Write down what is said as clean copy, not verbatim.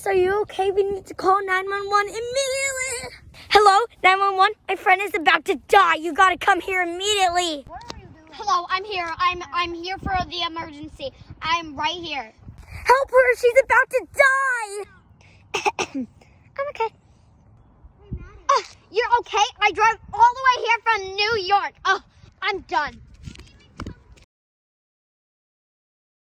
Are you okay? We need to call 911 immediately. Hello, 911. My friend is about to die. You gotta come here immediately. What are you doing? Hello, I'm here. I'm here for the emergency. I'm right here. Help her. She's about to die. I'm okay. You're okay? I drove all the way here from New York. Oh, I'm done.